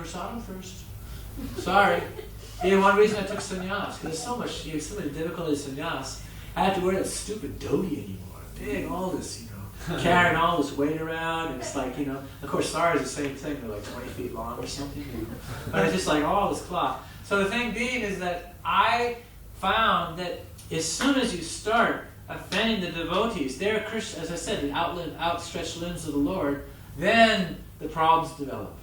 Prasadam first. Sorry. One reason I took sannyas, because there's so much difficulty in sannyas. I had to wear that stupid dhoti anymore. Big, all this, carrying all this weight around, and it's like, of course saris is the same thing, they're like 20 feet long or something, but it's just like all this cloth. So the thing being is that I found that as soon as you start offending the devotees, they're Krishna, as I said, the outstretched limbs of the Lord, then the problems develop.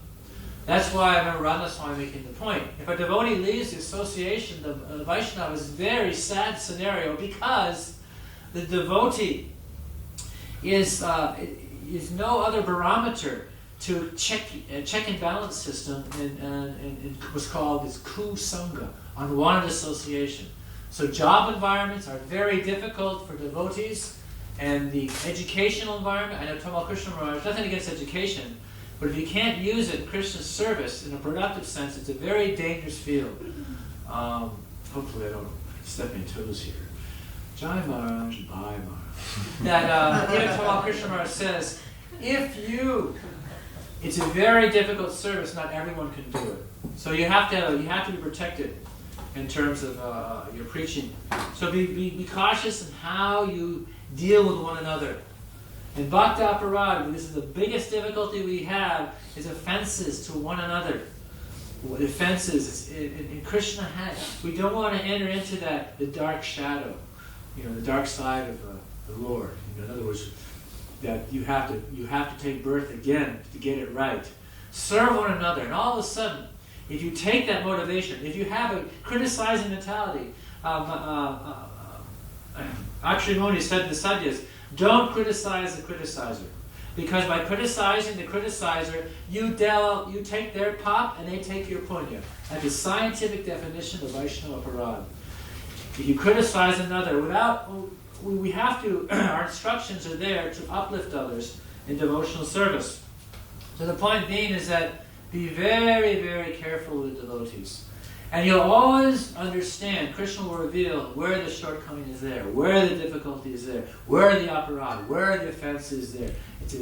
That's why I remember Radha Swami making the point. If a devotee leaves the association, the Vaishnava is a very sad scenario, because the devotee is no other barometer to check and balance system in what's called this kusanga, unwanted association. So job environments are very difficult for devotees, and the educational environment, I know Tamal Krishna Maharaj, nothing against education, but if you can't use it in Krishna's service in a productive sense, it's a very dangerous field. Hopefully I don't step on toes here. Jai Maharaj, Bhai Maharaj. That even Tamal Krishna Maharaj says, it's a very difficult service, not everyone can do it. So you have to be protected in terms of your preaching. So be cautious in how you deal with one another. In Bhakti Aparad, this is the biggest difficulty we have, is offenses to one another. Offenses in Krishna, we don't want to enter into the dark shadow, the dark side of the Lord. In other words, that you have to take birth again to get it right. Serve one another, and all of a sudden, if you take that motivation, if you have a criticizing mentality, Akshari Muni said in the Sadyas, don't criticize the criticizer. Because by criticizing the criticizer, you take their pop and they take your punya. That's the scientific definition of Vaishnava Parad. If you criticize another, we have to, our instructions are there to uplift others in devotional service. So the point being is that be very, very careful with devotees. And you'll always understand, Krishna will reveal where the shortcoming is there, where the difficulty is there, where the aparad, where the offense is there. It's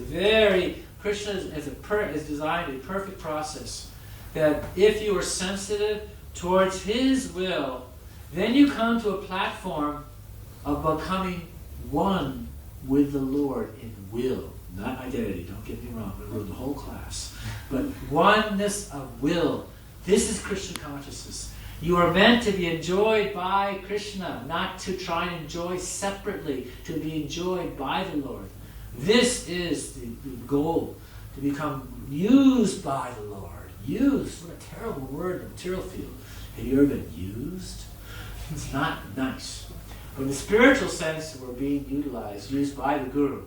Krishna is designed a perfect process, that if you are sensitive towards his will, then you come to a platform of becoming one with the Lord in will, not identity. Don't get me wrong, we ruined the whole class. But oneness of will. This is Krishna consciousness. You are meant to be enjoyed by Krishna, not to try and enjoy separately, to be enjoyed by the Lord. This is the goal, to become used by the Lord. Used, what a terrible word in the material field. Have you ever been used? It's not nice. But in the spiritual sense, we're being used by the Guru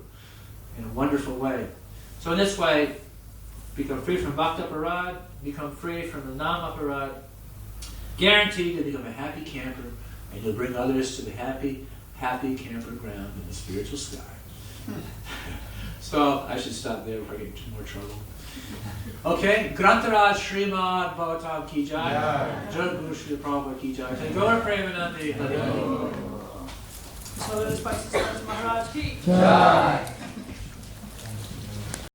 in a wonderful way. So in this way, become free from Bhakti Aparad, become free from the Nam Aparad, guaranteed to become a happy camper, and you'll bring others to the happy camper ground in the spiritual sky. So I should stop there before I get into more trouble. Okay, Grantaraj Srimad Bhavatam Ki Jai, Jaguru Shri Prabhupada Ki Jai, Tagore Premanandi. So let us Maharaj Ki Jai.